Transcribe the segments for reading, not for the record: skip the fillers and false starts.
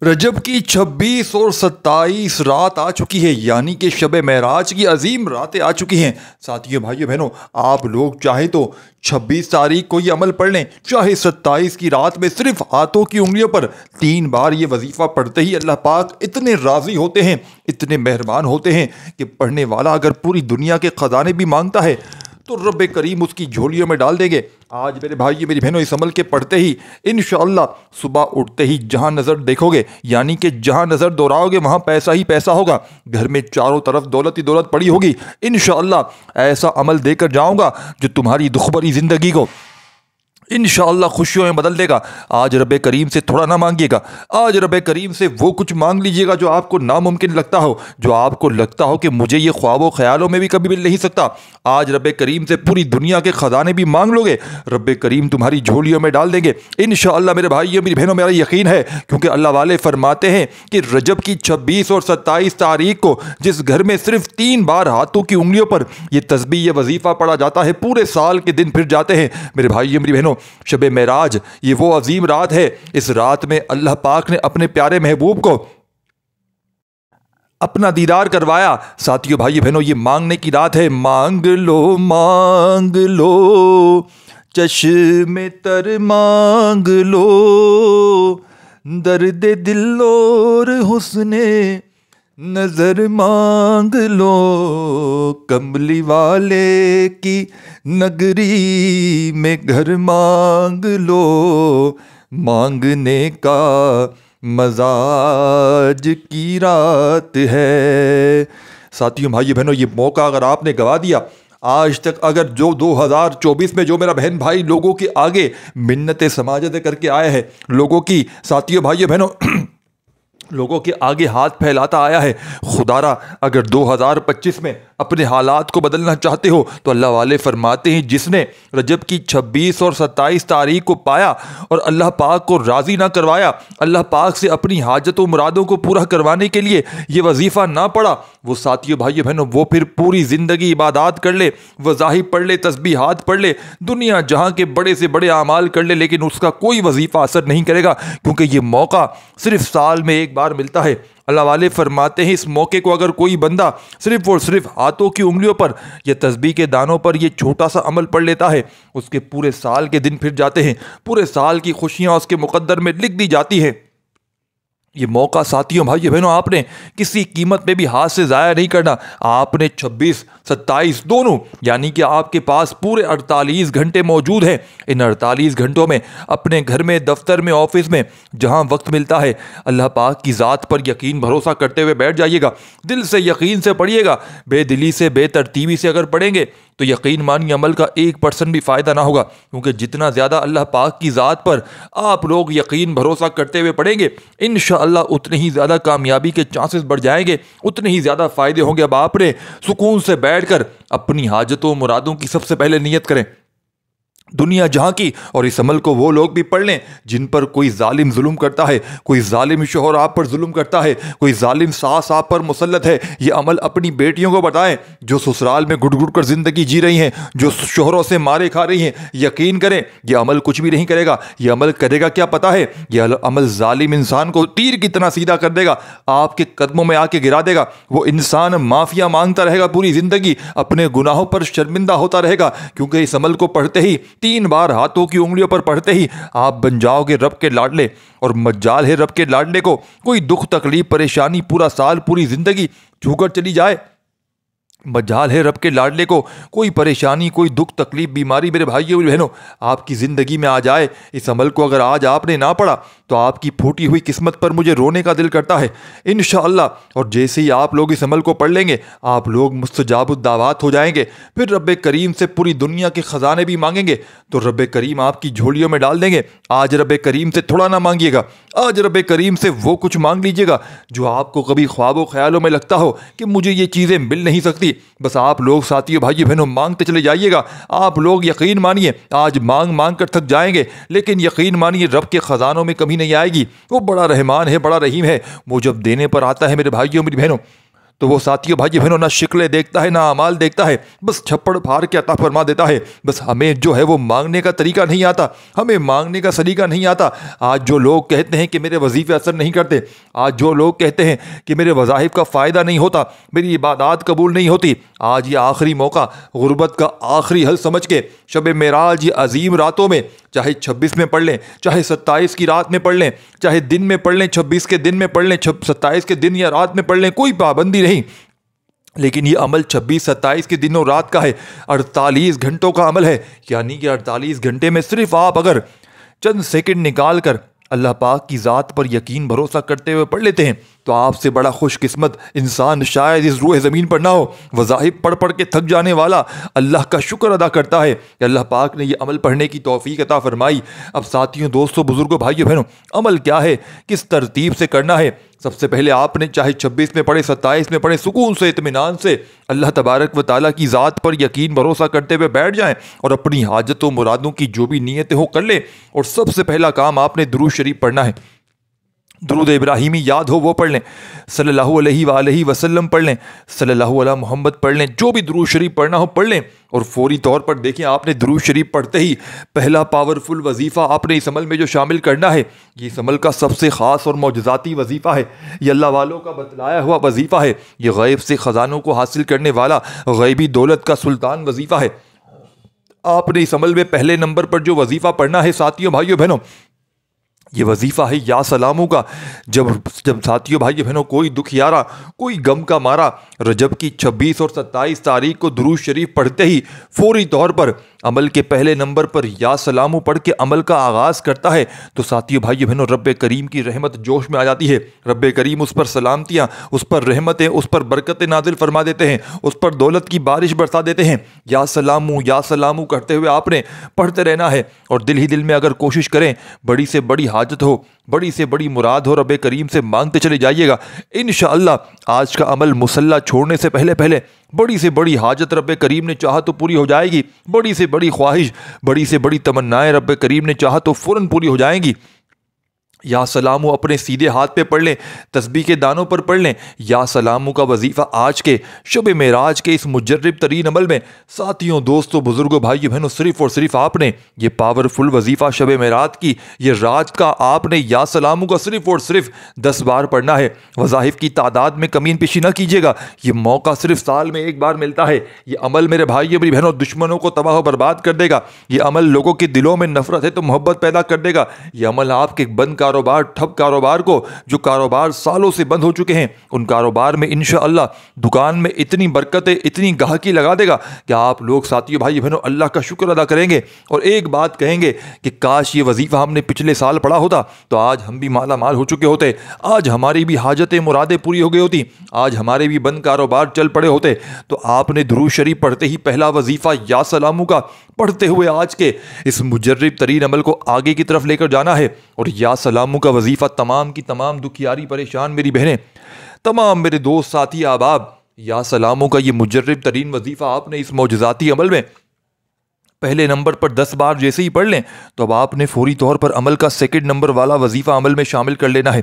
رجب کی 26 اور 27 رات آ چکی ہے، یعنی کہ شب معراج کی عظیم راتیں آ چکی ہیں۔ ساتھیوں، بھائیوں، بہنوں، آپ لوگ چاہیں تو 26 تاریخ کو یہ عمل پڑھ لیں، چاہے 27 کی رات میں صرف ہاتھوں کی انگلیوں پر 3 بار یہ وظیفہ پڑھتے ہی اللہ پاک اتنے راضی ہوتے ہیں، اتنے مہربان ہوتے ہیں کہ پڑھنے والا اگر پوری دنیا کے خزانے بھی مانگتا ہے تو رب کریم اس کی جھولیوں میں ڈال دیں گے۔ آج میرے بھائی میری بہنوں، اس عمل کے پڑھتے ہی انشاءاللہ صبح اٹھتے ہی جہاں نظر دیکھو گے، یعنی کہ جہاں نظر دوڑاؤ گے وہاں پیسہ ہی پیسہ ہوگا، گھر میں چاروں طرف دولت ہی دولت پڑی ہوگی۔ انشاءاللہ ایسا عمل دے کر جاؤں گا جو تمہاری دکھبری زندگی کو انشاءاللہ خوشیوں میں بدل دے گا۔ آج رب کریم سے تھوڑا نہ مانگیے گا، آج رب کریم سے وہ کچھ مانگ لیجیے گا جو آپ کو ناممکن لگتا ہو، جو آپ کو لگتا ہو کہ مجھے یہ خواب و خیالوں میں بھی کبھی مل نہیں سکتا۔ آج رب کریم سے پوری دنیا کے خزانے بھی مانگ لو گے، رب کریم تمہاری جھولیوں میں ڈال دیں گے انشاءاللہ۔ میرے بھائیو میری بہنوں، میرا یقین ہے، کیونکہ اللہ والے فرماتے ہیں کہ رجب کی 26 اور 27 تاریخ کو جس گھر میں صرف 3 بار ہاتھوں کی انگلیوں پر یہ تسبیح، یہ وظیفہ پڑھا جاتا ہے، پورے سال کے دن پھر جاتے ہیں۔ میرے بھائیو میری بہنوں، شب معراج یہ وہ عظیم رات ہے، اس رات میں اللہ پاک نے اپنے پیارے محبوب کو اپنا دیدار کروایا۔ ساتھیوں، بھائی بہنوں، یہ مانگنے کی رات ہے۔ مانگ لو چشم تر مانگ لو، درد دل اور حسن نظر مانگ لو، کملی والے کی نگری میں گھر مانگ لو، مانگنے کا مزاج کی رات ہے۔ ساتھیوں، بھائی بہنوں، یہ موقع اگر آپ نے گوا دیا، آج تک اگر جو 2024 میں جو میرا بہن بھائی لوگوں کے آگے منتیں سماجتیں کر کے آیا ہے، لوگوں کی، ساتھیوں بھائیوں بہنوں، لوگوں کے آگے ہاتھ پھیلاتا آیا ہے، خدارا اگر 2025 میں اپنے حالات کو بدلنا چاہتے ہو تو اللہ والے فرماتے ہیں جس نے رجب کی 26 اور 27 تاریخ کو پایا اور اللہ پاک کو راضی نہ کروایا، اللہ پاک سے اپنی حاجتوں مرادوں کو پورا کروانے کے لیے یہ وظیفہ نہ پڑھا، وہ ساتھیوں بھائیوں بہنوں، وہ پھر پوری زندگی عبادات کر لے، وظائف پڑھ لے، تسبیحات پڑھ لے، دنیا جہاں کے بڑے سے بڑے اعمال کر لے، لیکن اس کا کوئی وظیفہ اثر نہیں کرے گا، کیونکہ یہ موقع صرف سال میں ایک بار ملتا ہے۔ اللہ والے فرماتے ہیں اس موقع کو اگر کوئی بندہ صرف اور صرف ہاتھوں کی انگلیوں پر یا تسبیح کے دانوں پر یہ چھوٹا سا عمل پڑھ لیتا ہے، اس کے پورے سال کے دن پھر جاتے ہیں، پورے سال کی خوشیاں اس کے مقدر میں لکھ دی جاتی ہیں۔ یہ موقع ساتھیوں بھائیوں بہنوں آپ نے کسی قیمت میں بھی ہاتھ سے ضائع نہیں کرنا۔ آپ نے 26 27 دونوں، یعنی کہ آپ کے پاس پورے 48 گھنٹے موجود ہیں۔ ان 48 گھنٹوں میں اپنے گھر میں، دفتر میں، آفس میں جہاں وقت ملتا ہے، اللہ پاک کی ذات پر یقین بھروسہ کرتے ہوئے بیٹھ جائیے گا، دل سے یقین سے پڑھیے گا۔ بے دلی سے، بے ترتیبی سے اگر پڑھیں گے تو یقین مانی عمل کا 1% بھی فائدہ نہ ہوگا، کیونکہ جتنا زیادہ اللہ پاک کی ذات پر آپ لوگ یقین بھروسہ کرتے ہوئے پڑھیں گے انشاءاللہ اتنے ہی زیادہ کامیابی کے چانسز بڑھ جائیں گے، اتنے ہی زیادہ فائدے ہوں گے۔ اب آپ نے سکون سے بیٹھ کر اپنی حاجتوں مرادوں کی سب سے پہلے نیت کریں، دنیا جہاں کی، اور اس عمل کو وہ لوگ بھی پڑھ لیں جن پر کوئی ظالم ظلم کرتا ہے، کوئی ظالم شوہر آپ پر ظلم کرتا ہے، کوئی ظالم ساس آپ پر مسلط ہے۔ یہ عمل اپنی بیٹیوں کو بتائیں جو سسرال میں گھٹ گھٹ کر زندگی جی رہی ہیں، جو شوہروں سے مارے کھا رہی ہیں۔ یقین کریں یہ عمل کچھ بھی نہیں کرے گا، یہ عمل کرے گا کیا پتہ ہے؟ یہ عمل ظالم انسان کو تیر کی طرح سیدھا کر دے گا، آپ کے قدموں میں آ کے گرا دے گا۔ وہ انسان معافیا مانگتا رہے گا پوری زندگی، اپنے گناہوں پر شرمندہ ہوتا رہے گا، کیونکہ اس عمل کو پڑھتے ہی 3 بار ہاتھوں کی انگلیوں پر پڑھتے ہی آپ بن جاؤ گے رب کے لاڈلے، اور مجال ہے رب کے لاڈلے کو کوئی دکھ تکلیف پریشانی پورا سال پوری زندگی چھو کر چلی جائے، مجال ہے رب کے لاڈلے کو کوئی پریشانی، کوئی دکھ تکلیف بیماری میرے بھائیوں بہنوں آپ کی زندگی میں آ جائے۔ اس عمل کو اگر آج آپ نے نہ پڑھا تو آپ کی پھوٹی ہوئی قسمت پر مجھے رونے کا دل کرتا ہے انشاءاللہ۔ اور جیسے ہی آپ لوگ اس عمل کو پڑھ لیں گے آپ لوگ مستجاب الدعوات ہو جائیں گے، پھر رب کریم سے پوری دنیا کے خزانے بھی مانگیں گے تو رب کریم آپ کی جھولیوں میں ڈال دیں گے۔ آج رب کریم سے تھوڑا نہ مانگیے گا، آج رب کریم سے وہ کچھ مانگ لیجیے گا جو آپ کو کبھی خواب و خیالوں میں لگتا ہو کہ مجھے یہ چیزیں مل نہیں سکتی، بس آپ لوگ ساتھیوں بھائیوں بہنوں مانگتے چلے جائیے گا۔ آپ لوگ یقین مانیے آج مانگ مانگ کر تھک جائیں گے، لیکن یقین مانیے رب کے خزانوں میں کمی نہیں آئے گی۔ وہ بڑا رحمان ہے، بڑا رحیم ہے، وہ جب دینے پر آتا ہے میرے بھائیوں میری بہنوں تو وہ ساتھیوں بھائی بہنوں نہ شکلیں دیکھتا ہے نہ اعمال دیکھتا ہے، بس چھپڑ پھاڑ کے عطا فرما دیتا ہے۔ بس ہمیں جو ہے وہ مانگنے کا طریقہ نہیں آتا، ہمیں مانگنے کا سلیقہ نہیں آتا۔ آج جو لوگ کہتے ہیں کہ میرے وظیفے اثر نہیں کرتے، آج جو لوگ کہتے ہیں کہ میرے وظائف کا فائدہ نہیں ہوتا، میری عبادات قبول نہیں ہوتی، آج یہ آخری موقع غربت کا آخری حل سمجھ کے شب معراج یہ عظیم راتوں میں، چاہے 26 میں پڑھ لیں، چاہے 27 کی رات میں پڑھ لیں، چاہے دن میں پڑھ لیں، 26 کے دن میں پڑھ لیں، 27 کے دن یا رات میں پڑھ لیں، کوئی پابندی نہیں، لیکن یہ عمل 26-27 کے دن و رات کا ہے، 48 گھنٹوں کا عمل ہے۔ یعنی کہ 48 گھنٹے میں صرف آپ اگر چند سیکنڈ نکال کر اللہ پاک کی ذات پر یقین بھروسہ کرتے ہوئے پڑھ لیتے ہیں تو آپ سے بڑا خوش قسمت انسان شاید اس روح زمین پر نہ ہو۔ وظائف پڑھ پڑھ کے تھک جانے والا اللہ کا شکر ادا کرتا ہے کہ اللہ پاک نے یہ عمل پڑھنے کی توفیق عطا فرمائی۔ اب ساتھیوں، دوستوں، بزرگوں، بھائیوں، بہنوں، عمل کیا ہے، کس ترتیب سے کرنا ہے؟ سب سے پہلے آپ نے چاہے 26 میں پڑھے، 27 میں پڑھے، سکون سے، اطمینان سے اللہ تبارک و تعالیٰ کی ذات پر یقین بھروسہ کرتے ہوئے بیٹھ جائیں اور اپنی حاجتوں مرادوں کی جو بھی نیتیں ہو کر لیں۔ اور سب سے پہلا کام آپ نے درود شریف پڑھنا ہے۔ درود ابراہیمی یاد ہو وہ پڑھ لیں، صلی اللہ علیہ وآلہ وسلم پڑھ لیں، صلی اللہ علیہ محمد پڑھ لیں، جو بھی درود شریف پڑھنا ہو پڑھ لیں۔ اور فوری طور پر دیکھیں، آپ نے درود شریف پڑھتے ہی پہلا پاورفل وظیفہ آپ نے اس عمل میں جو شامل کرنا ہے، یہ اس عمل کا سب سے خاص اور معجزاتی وظیفہ ہے، یہ اللہ والوں کا بتلایا ہوا وظیفہ ہے، یہ غیب سے خزانوں کو حاصل کرنے والا غیبی دولت کا سلطان وظیفہ ہے۔ آپ نے اس عمل میں پہلے نمبر پر جو وظیفہ پڑھنا ہے ساتھیوں بھائیوں بہنوں، یہ وظیفہ ہے یا سلاموں کا۔ جب ساتھیوں بھائی بہنوں کوئی دکھ یارا، کوئی غم کا مارا رجب کی 26 اور 27 تاریخ کو درود شریف پڑھتے ہی فوری طور پر عمل کے پہلے نمبر پر یا سلاموں پڑھ کے عمل کا آغاز کرتا ہے تو ساتھیوں بھائی بہنوں رب کریم کی رحمت جوش میں آ جاتی ہے۔ رب کریم اس پر سلامتیاں، اس پر رحمتیں، اس پر برکتیں نازل فرما دیتے ہیں، اس پر دولت کی بارش برسا دیتے ہیں۔ یا سلاموں کرتے ہوئے آپ نے پڑھتے رہنا ہے اور دل ہی دل میں اگر کوشش کریں، بڑی سے بڑی حاجت ہو، بڑی سے بڑی مراد ہو، رب کریم سے مانگتے چلے جائیے گا۔ انشاءاللہ آج کا عمل مصلی چھوڑنے سے پہلے بڑی سے بڑی حاجت رب کریم نے چاہا تو پوری ہو جائے گی، بڑی سے بڑی خواہش، بڑی سے بڑی تمنائیں رب کریم نے چاہا تو فوراً پوری ہو جائیں گی۔ یا سلامو اپنے سیدھے ہاتھ پہ پڑھ لیں، تسبیح کے دانوں پر پڑھ لیں۔ یا سلامو کا وظیفہ آج کے شب معراج کے اس مجرب ترین عمل میں ساتھیوں، دوستوں، بزرگوں، بھائیوں، بہنوں، صرف اور صرف آپ نے یہ پاورفل وظیفہ شب معراج کی یہ رات کا آپ نے یا سلامو کا صرف اور صرف 10 بار پڑھنا ہے۔ وظائف کی تعداد میں کمی پیشی نہ کیجیے گا، یہ موقع صرف سال میں ایک بار ملتا ہے۔ یہ عمل میرے بھائیوں، میری بہنوں، دشمنوں کو تباہ و برباد کر دے گا، یہ عمل لوگوں کے دلوں میں نفرت ہے تو محبت پیدا کر دے گا، یہ عمل آپ کے بند کاروبار، ٹھپ کاروبار کو، جو کاروبار سالوں سے بند ہو چکے ہیں، ان کاروبار میں انشاءاللہ دکان میں اتنی برکتیں، اتنی گاہکی لگا دے گا کہ آپ لوگ ساتھیوں بھائی بہنوں اللہ کا شکر ادا کریں گے اور ایک بات کہیں گے کہ کاش یہ وظیفہ ہم نے پچھلے سال پڑھا ہوتا تو آج ہم بھی مالا مال ہو چکے ہوتے، آج ہماری بھی حاجتیں مرادیں پوری ہو گئی ہوتی، آج ہمارے بھی بند کاروبار چل پڑے ہوتے۔ تو آپ نے درود شریف پڑھتے ہی پہلا وظیفہ یا سلامو کا پڑھتے ہوئے آج کے اس مجرب ترین عمل کو آگے کی طرف لے کر جانا ہے۔ اور یا سلامو کا وظیفہ تمام کی تمام دکھیاری پریشان میری بہنیں، تمام میرے دوست، ساتھی، احباب، یا سلامو کا یہ مجرب ترین وظیفہ آپ نے اس معجزاتی عمل میں پہلے نمبر پر 10 بار جیسے ہی پڑھ لیں تو اب آپ نے فوری طور پر عمل کا سیکنڈ نمبر والا وظیفہ عمل میں شامل کر لینا ہے۔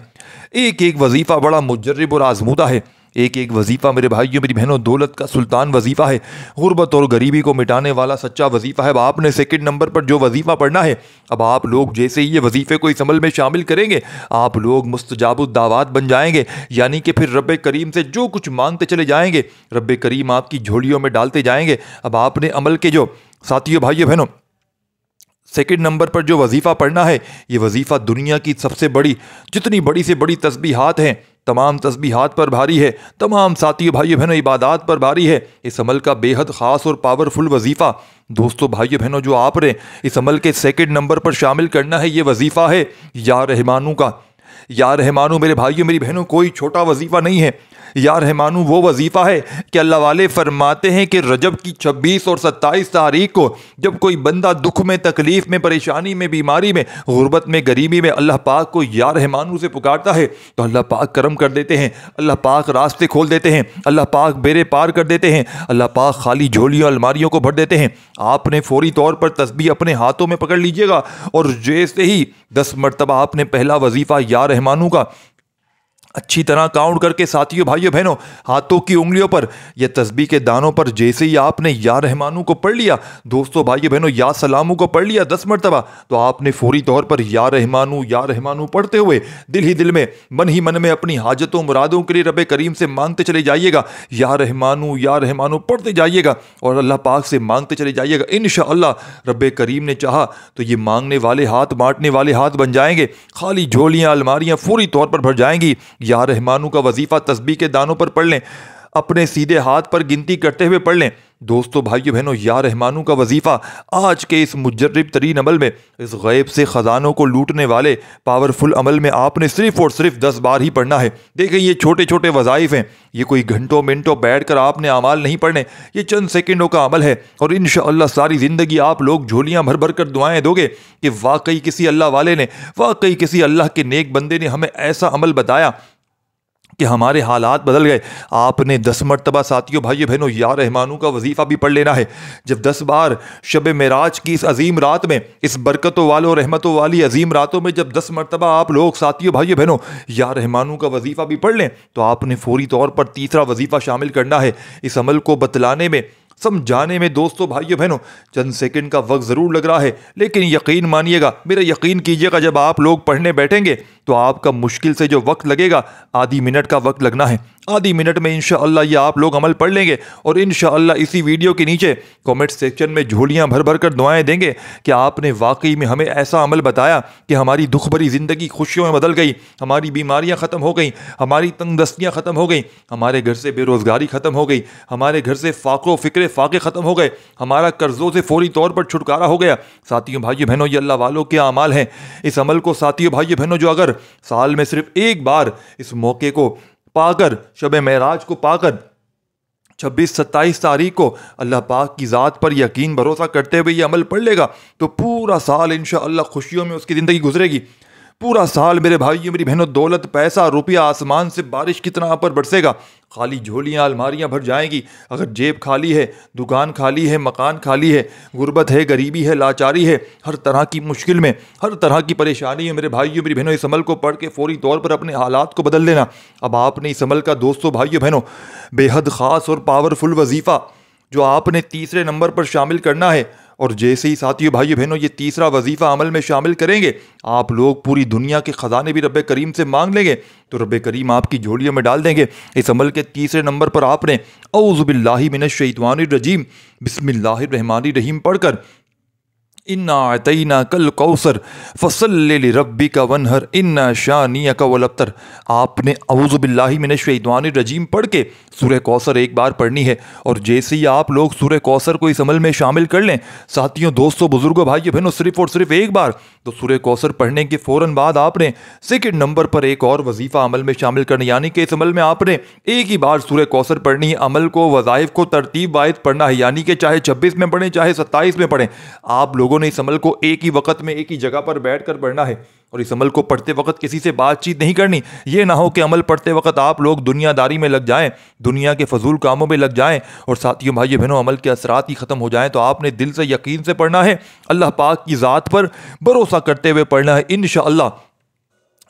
ایک ایک وظیفہ بڑا مجرب اور آزمودہ ہے، ایک ایک وظیفہ میرے بھائیوں، میری بہنوں، دولت کا سلطان وظیفہ ہے، غربت اور غریبی کو مٹانے والا سچا وظیفہ ہے۔ اب آپ نے سیکنڈ نمبر پر جو وظیفہ پڑھنا ہے، اب آپ لوگ جیسے ہی یہ وظیفے کو اس عمل میں شامل کریں گے، آپ لوگ مستجاب الدعوات بن جائیں گے، یعنی کہ پھر رب کریم سے جو کچھ مانگتے چلے جائیں گے رب کریم آپ کی جھولیوں میں ڈالتے جائیں گے۔ اب آپ نے عمل کے جو ساتھیوں، بھائیوں، بہنوں، سیکنڈ نمبر پر جو وظیفہ پڑھنا ہے، یہ وظیفہ دنیا کی سب سے بڑی، جتنی بڑی سے بڑی تسبیحات ہیں، تمام تسبیحات پر بھاری ہے، تمام ساتھیوں، بھائیوں، بہنوں، عبادات پر بھاری ہے۔ اس عمل کا بے حد خاص اور پاورفل وظیفہ دوستوں، بھائیوں، بہنوں، جو آپ نے اس عمل کے سیکنڈ نمبر پر شامل کرنا ہے، یہ وظیفہ ہے یا رحمانو کا۔ یا رحمانو میرے بھائیوں، میری بہنوں، کوئی چھوٹا وظیفہ نہیں ہے۔ یا رحمانو وہ وظیفہ ہے کہ اللہ والے فرماتے ہیں کہ رجب کی 26 اور 27 تاریخ کو جب کوئی بندہ دکھ میں، تکلیف میں، پریشانی میں، بیماری میں، غربت میں، غریبی میں اللہ پاک کو یا رحمانو سے پکارتا ہے تو اللہ پاک کرم کر دیتے ہیں، اللہ پاک راستے کھول دیتے ہیں، اللہ پاک بیڑے پار کر دیتے ہیں، اللہ پاک خالی جھولیوں، الماریوں کو بھر دیتے ہیں۔ آپ نے فوری طور پر تسبیح اپنے ہاتھوں میں پکڑ لیجئے گا اور جیسے ہی 10 مرتبہ آپ نے پہلا وظیفہ یا رحمانو کا اچھی طرح کاؤنٹ کر کے ساتھیوں بھائیوں بہنوں ہاتھوں کی انگلیوں پر یا تسبیح کے دانوں پر جیسے ہی آپ نے یا رحمانو کو پڑھ لیا، دوستو بھائیوں بہنوں یا سلامو کو پڑھ لیا 10 مرتبہ، تو آپ نے فوری طور پر یا رحمانو پڑھتے ہوئے دل میں من ہی من میں اپنی حاجتوں مرادوں کے لیے رب کریم سے مانگتے چلے جائیے گا، یا رحمانو پڑھتے جائیے گا اور اللہ پاک سے مانگتے چلے جائیے گا۔ انشاءاللہ رب کریم نے چاہا تو یہ مانگنے والے ہاتھ بانٹنے والے ہاتھ بن جائیں گے، خالی جھولیاں الماریاں فوری طور پر بھر جائیں گی۔ یا رحمانو کا وظیفہ تسبیح کے دانوں پر پڑھ لیں، اپنے سیدھے ہاتھ پر گنتی کرتے ہوئے پڑھ لیں۔ دوستو بھائیو بہنوں یا رحمانو کا وظیفہ آج کے اس مجرب ترین عمل میں، اس غیب سے خزانوں کو لوٹنے والے پاورفل عمل میں آپ نے صرف اور صرف 10 بار ہی پڑھنا ہے۔ دیکھیں یہ چھوٹے چھوٹے وظائف ہیں، یہ کوئی گھنٹوں منٹوں بیٹھ کر آپ نے اعمال نہیں پڑھنے، یہ چند سیکنڈوں کا عمل ہے، اور انشاءاللہ ساری زندگی آپ لوگ جھولیاں بھر بھر کر دعائیں دو گے کہ واقعی کسی اللہ والے نے، واقعی کسی اللہ کے نیک بندے نے ہمیں ایسا عمل بتایا کہ ہمارے حالات بدل گئے۔ آپ نے 10 مرتبہ ساتھیوں بھائیو بہنوں یا رحمانو کا وظیفہ بھی پڑھ لینا ہے۔ جب 10 بار شب معراج کی اس عظیم رات میں، اس برکتوں والوں رحمتوں والی عظیم راتوں میں جب 10 مرتبہ آپ لوگ ساتھیوں بھائیو بہنوں یا رحمانو کا وظیفہ بھی پڑھ لیں، تو آپ نے فوری طور پر تیسرا وظیفہ شامل کرنا ہے۔ اس عمل کو بتلانے میں، سمجھانے میں دوستو بھائیو بہنوں چند سیکنڈ کا وقت ضرور لگ رہا ہے، لیکن یقین مانیے گا، میرا یقین کیجیے گا، جب آپ لوگ پڑھنے بیٹھیں گے تو آپ کا مشکل سے جو وقت لگے گا آدھی منٹ کا وقت لگنا ہے۔ آدھی منٹ میں انشاءاللہ یہ آپ لوگ عمل پڑھ لیں گے، اور انشاءاللہ اسی ویڈیو کے نیچے کومنٹ سیکشن میں جھولیاں بھر بھر کر دعائیں دیں گے کہ آپ نے واقعی میں ہمیں ایسا عمل بتایا کہ ہماری دکھ بھری زندگی خوشیوں میں بدل گئی، ہماری بیماریاں ختم ہو گئیں، ہماری تنگ دستیاں ختم ہو گئیں، ہمارے گھر سے بے روزگاری ختم ہو گئی، ہمارے گھر سے فقر و فقر فاقے ختم ہو گئے، ہمارا قرضوں سے فوری طور پر چھٹکارا ہو گیا۔ ساتھیوں بھائیو بہنوں یہ اللہ والوں کے اعمال ہیں۔ اس عمل کو ساتھیوں بھائیو بہنوں جو اگر سال میں صرف ایک بار اس موقع کو پا کر، شب معراج کو پا کر 26-27 تاریخ کو اللہ پاک کی ذات پر یقین بھروسہ کرتے ہوئے یہ عمل پڑھ لے گا، تو پورا سال انشاءاللہ خوشیوں میں اس کی زندگی گزرے گی۔ پورا سال میرے بھائیو میری بہنوں دولت پیسہ روپیہ آسمان سے بارش کی طرح پر برسے گا، خالی جھولیاں الماریاں بھر جائیں گی۔ اگر جیب خالی ہے، دکان خالی ہے، مکان خالی ہے، غربت ہے، غریبی ہے، لاچاری ہے، ہر طرح کی مشکل میں، ہر طرح کی پریشانی ہے، میرے بھائیو میری بہنوں اس عمل کو پڑھ کے فوری طور پر اپنے حالات کو بدل لینا۔ اب آپ نے اس عمل کا دوستو بھائیو بہنوں بے حد خاص اور پاورفل وظیفہ جو آپ نے تیسرے نمبر پر شامل کرنا ہے، اور جیسے ہی ساتھیوں بھائیو بہنوں یہ تیسرا وظیفہ عمل میں شامل کریں گے، آپ لوگ پوری دنیا کے خزانے بھی رب کریم سے مانگ لیں گے تو رب کریم آپ کی جھولیوں میں ڈال دیں گے۔ اس عمل کے تیسرے نمبر پر آپ نے اعوذ باللہ من الشیطان الرجیم بسم اللہ الرحمن الرحیم پڑھ کر انا اعطیناک الکوثر فصل لربک وانحر ان شانئک هو الابتر، آپ نے اعوذ باللہ من الشیطان الرجیم پڑھ کے سورہ کوثر ایک بار پڑھنی ہے، اور جیسے ہی آپ لوگ سورہ کوثر کو اس عمل میں شامل کر لیں، ساتھیوں دوستوں بزرگوں بھائیو بہنوں صرف اور صرف ایک بار، تو سورہ کوثر پڑھنے کے فوراً بعد آپ نے سیکنڈ نمبر پر ایک اور وظیفہ عمل میں شامل کرنا، یعنی کہ اس عمل میں آپ نے ایک ہی بار سورہ کوثر پڑھنی ہے۔ عمل کو وظائف کو ترتیب واحد پڑھنا ہے، یعنی کہ چاہے 26 میں پڑھیں چاہے 27 میں پڑھیں، آپ لوگوں نے اس عمل کو ایک ہی وقت میں ایک ہی جگہ پر بیٹھ کر پڑھنا ہے، اور اس عمل کو پڑھتے وقت کسی سے بات چیت نہیں کرنی۔ یہ نہ ہو کہ عمل پڑھتے وقت آپ لوگ دنیا داری میں لگ جائیں، دنیا کے فضول کاموں میں لگ جائیں، اور ساتھیوں بھائیو بہنوں عمل کے اثرات ہی ختم ہو جائیں۔ تو آپ نے دل سے یقین سے پڑھنا ہے، اللہ پاک کی ذات پر بھروسہ کرتے ہوئے پڑھنا ہے۔ انشاءاللہ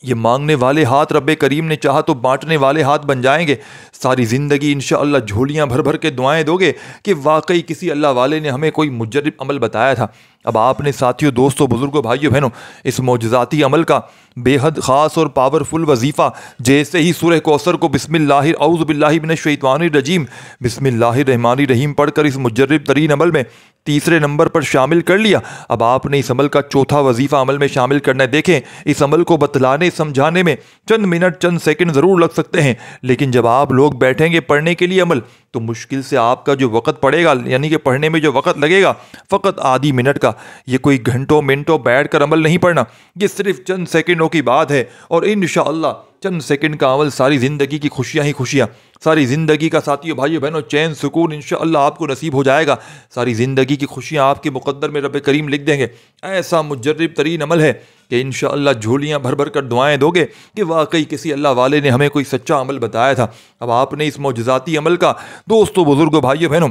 یہ مانگنے والے ہاتھ رب کریم نے چاہا تو بانٹنے والے ہاتھ بن جائیں گے۔ ساری زندگی انشاءاللہ جھولیاں بھر بھر کے دعائیں دو گے کہ واقعی کسی اللہ والے نے ہمیں کوئی مجرب عمل بتایا تھا۔ اب آپ نے ساتھیوں دوستوں بزرگوں بھائیو بہنوں اس معجزاتی عمل کا بے حد خاص اور پاورفل وظیفہ جیسے ہی سورہ کوثر کو بسم اللہ اعوذ باللہ من الشیطان الرجیم بسم اللہ الرحمن الرحیم پڑھ کر اس مجرب ترین عمل میں تیسرے نمبر پر شامل کر لیا، اب آپ نے اس عمل کا چوتھا وظیفہ عمل میں شامل کرنا ہے۔ دیکھیں اس عمل کو بتلانے سمجھانے میں چند منٹ چند سیکنڈ ضرور لگ سکتے ہیں، لیکن جب آپ لوگ بیٹھیں گے پڑھنے کے لیے عمل تو مشکل سے آپ کا جو وقت پڑے گا، یعنی کہ پڑھنے میں جو وقت لگے گا فقط آدھی منٹ کا، یہ کوئی گھنٹوں منٹوں بیٹھ کر عمل نہیں پڑھنا، یہ صرف چند سیکنڈوں کی بات ہے، اور انشاءاللہ چند سیکنڈ کا عمل ساری زندگی کی خوشیاں ہی خوشیاں، ساری زندگی کا ساتھیوں بھائیو بہنوں چین سکون انشاءاللہ آپ کو نصیب ہو جائے گا، ساری زندگی کی خوشیاں آپ کے مقدر میں رب کریم لکھ دیں گے۔ ایسا مجرب ترین عمل ہے کہ انشاءاللہ جھولیاں بھر بھر کر دعائیں دو گے کہ واقعی کسی اللہ والے نے ہمیں کوئی سچا عمل بتایا تھا۔ اب آپ نے اس معجزاتی عمل کا دوستوں بزرگوں بھائیو بہنوں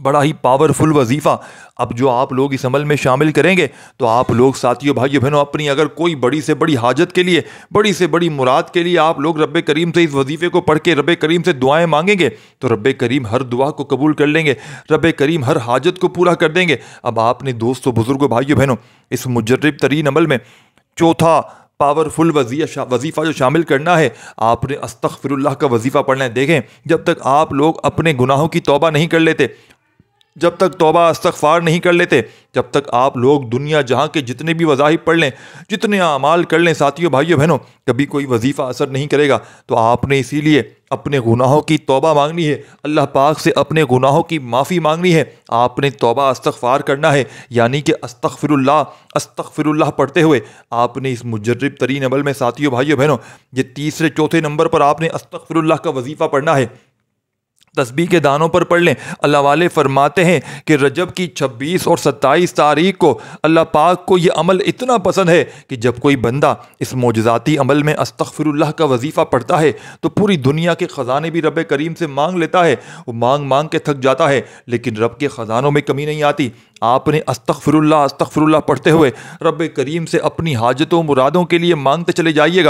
بڑا ہی پاورفل وظیفہ۔ اب جو آپ لوگ اس عمل میں شامل کریں گے تو آپ لوگ ساتھیوں بھائیوں بہنوں اپنی اگر کوئی بڑی سے بڑی حاجت کے لیے، بڑی سے بڑی مراد کے لیے آپ لوگ رب کریم سے اس وظیفے کو پڑھ کے رب کریم سے دعائیں مانگیں گے تو رب کریم ہر دعا کو قبول کر لیں گے، رب کریم ہر حاجت کو پورا کر دیں گے۔ اب آپ نے دوستوں بزرگوں بھائیوں بہنوں اس مجرب ترین عمل میں چوتھا پاورفل وظیفہ جو شامل کرنا ہے، آپ نے استغفر اللہ کا وظیفہ پڑھنا ہے۔ دیکھیں، جب تک آپ لوگ اپنے گناہوں کی توبہ نہیں کر لیتے، جب تک توبہ استغفار نہیں کر لیتے، جب تک آپ لوگ دنیا جہاں کے جتنے بھی وظائف پڑھ لیں، جتنے اعمال کر لیں ساتھیوں بھائیوں بہنوں، کبھی کوئی وظیفہ اثر نہیں کرے گا۔ تو آپ نے اسی لیے اپنے گناہوں کی توبہ مانگنی ہے، اللہ پاک سے اپنے گناہوں کی معافی مانگنی ہے، آپ نے توبہ استغفار کرنا ہے، یعنی کہ استغفر اللہ پڑھتے ہوئے آپ نے اس مجرب ترین عمل میں ساتھیوں بھائیوں بہنوں یہ تیسرے چوتھے نمبر پر آپ نے استغفر اللہ کا وظیفہ پڑھنا ہے۔ تسبیح کے دانوں پر پڑھ لیں۔ اللہ والے فرماتے ہیں کہ رجب کی 26 اور 27 تاریخ کو اللہ پاک کو یہ عمل اتنا پسند ہے کہ جب کوئی بندہ اس معجزاتی عمل میں استغفر اللہ کا وظیفہ پڑھتا ہے تو پوری دنیا کے خزانے بھی رب کریم سے مانگ لیتا ہے، وہ مانگ کے تھک جاتا ہے، لیکن رب کے خزانوں میں کمی نہیں آتی۔ آپ نے استغفر اللہ پڑھتے ہوئے رب کریم سے اپنی حاجتوں مرادوں کے لیے مانگتے چلے جائیے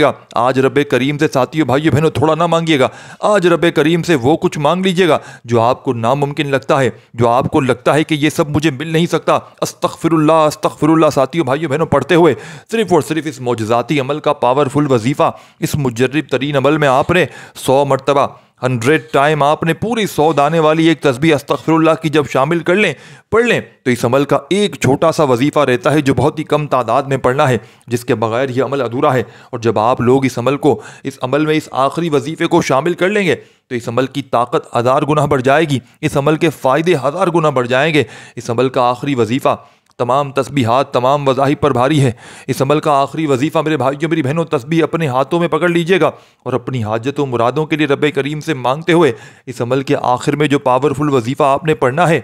گا۔ آج رب کریم سے ساتھیوں بھائیوں بہنوں تھوڑا نہ مانگیے گا، آج رب کریم سے وہ کچھ مانگ لیجیے گا جو آپ کو ناممکن لگتا ہے، جو آپ کو لگتا ہے کہ یہ سب مجھے مل نہیں سکتا۔ استغفر اللہ ساتھیوں بھائیوں بہنوں پڑھتے ہوئے صرف اور صرف اس معجزاتی عمل کا پاورفل وظیفہ، اس مجرب ترین عمل میں آپ نے 100 مرتبہ 100 ٹائم آپ نے پوری 100 دانے والی ایک تسبیح استغفر اللہ کی جب شامل پڑھ لیں تو اس عمل کا ایک چھوٹا سا وظیفہ رہتا ہے جو بہت ہی کم تعداد میں پڑھنا ہے، جس کے بغیر یہ عمل ادھورا ہے۔ اور جب آپ لوگ اس عمل میں اس آخری وظیفے کو شامل کر لیں گے تو اس عمل کی طاقت 1000 گنا بڑھ جائے گی، اس عمل کے فائدے 1000 گنا بڑھ جائیں گے۔ اس عمل کا آخری وظیفہ تمام تسبیحات تمام وظائف پر بھاری ہے۔ اس عمل کا آخری وظیفہ میرے بھائیوں میری بہنوں تسبیح اپنے ہاتھوں میں پکڑ لیجئے گا اور اپنی حاجتوں مرادوں کے لیے رب کریم سے مانگتے ہوئے اس عمل کے آخر میں جو پاورفل وظیفہ آپ نے پڑھنا ہے،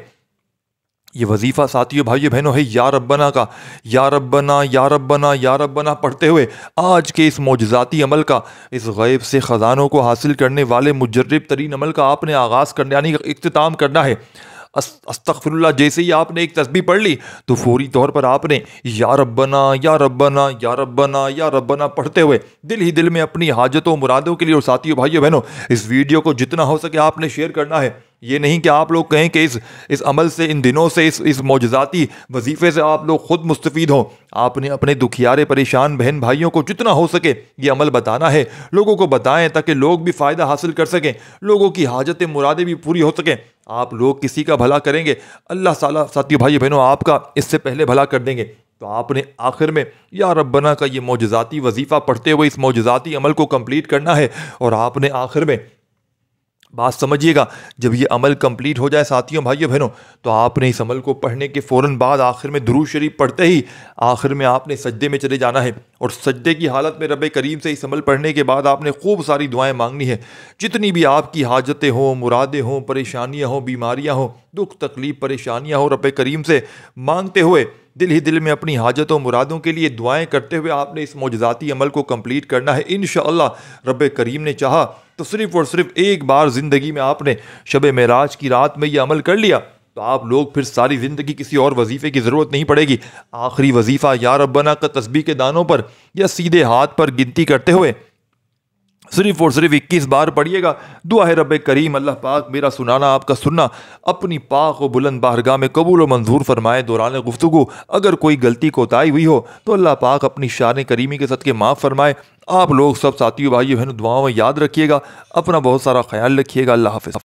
یہ وظیفہ ساتھیوں بھائیوں بہنوں ہے یا ربنا کا، یا ربنا یا ربنا یا ربنا پڑھتے ہوئے آج کے اس معجزاتی عمل کا، اس غیب سے خزانوں کو حاصل کرنے والے مجرب ترین عمل کا آپ نے آغاز کرنا یعنی اختتام کرنا ہے۔ استغفر اللہ جیسے ہی آپ نے ایک تسبیح پڑھ لی تو فوری طور پر آپ نے یا ربنا یا ربنا یا ربنا یا ربنا پڑھتے ہوئے دل ہی دل میں اپنی حاجتوں مرادوں کے لیے، اور ساتھیوں بھائیوں بہنوں اس ویڈیو کو جتنا ہو سکے آپ نے شیئر کرنا ہے۔ یہ نہیں کہ آپ لوگ کہیں کہ اس عمل سے، ان دنوں سے، اس معجزاتی وظیفے سے آپ لوگ خود مستفید ہوں۔ آپ نے اپنے دکھیارے پریشان بہن بھائیوں کو جتنا ہو سکے یہ عمل بتانا ہے، لوگوں کو بتائیں تاکہ لوگ بھی فائدہ حاصل کر سکیں، لوگوں کی حاجتیں مرادیں بھی پوری ہو سکیں۔ آپ لوگ کسی کا بھلا کریں گے، اللہ تعالیٰ ساتھیوں بھائیوں بہنوں آپ کا اس سے پہلے بھلا کر دیں گے۔ تو آپ نے آخر میں یا ربنا کا یہ معجزاتی وظیفہ پڑھتے ہوئے اس معجزاتی عمل کو کمپلیٹ کرنا ہے، اور آپ نے آخر میں بات سمجھیے گا، جب یہ عمل کمپلیٹ ہو جائے ساتھیوں بھائیوں بہنوں تو آپ نے اس عمل کو پڑھنے کے فوراً بعد آخر میں درود شریف پڑھتے ہی آخر میں آپ نے سجدے میں چلے جانا ہے، اور سجدے کی حالت میں رب کریم سے اس عمل پڑھنے کے بعد آپ نے خوب ساری دعائیں مانگنی ہے، جتنی بھی آپ کی حاجتیں ہوں، مرادیں ہوں، پریشانیاں ہوں، بیماریاں ہوں، دکھ تکلیف پریشانیاں ہوں، رب کریم سے مانگتے ہوئے دل ہی دل میں اپنی حاجتوں مرادوں کے لیے دعائیں کرتے ہوئے آپ نے اس معجزاتی عمل کو کمپلیٹ کرنا ہے۔ انشاءاللہ رب کریم نے چاہا تو صرف اور صرف ایک بار زندگی میں آپ نے شب معراج کی رات میں یہ عمل کر لیا تو آپ لوگ پھر ساری زندگی کسی اور وظیفے کی ضرورت نہیں پڑے گی۔ آخری وظیفہ یا ربنا کا تسبیح کے دانوں پر یا سیدھے ہاتھ پر گنتی کرتے ہوئے صرف اور صرف 21 بار پڑھیے گا۔ دعا ہے رب کریم اللہ پاک میرا سنانا آپ کا سننا اپنی پاک و بلند بارگاہ میں قبول و منظور فرمائے۔ دوران گفتگو اگر کوئی غلطی کوتاہی ہوئی ہو تو اللہ پاک اپنی شان کریمی کے صدقے معاف فرمائے۔ آپ لوگ سب ساتھیوں بھائیوں بہنوں دعاؤں میں یاد رکھیے گا، اپنا بہت سارا خیال رکھیے گا۔ اللہ حافظ۔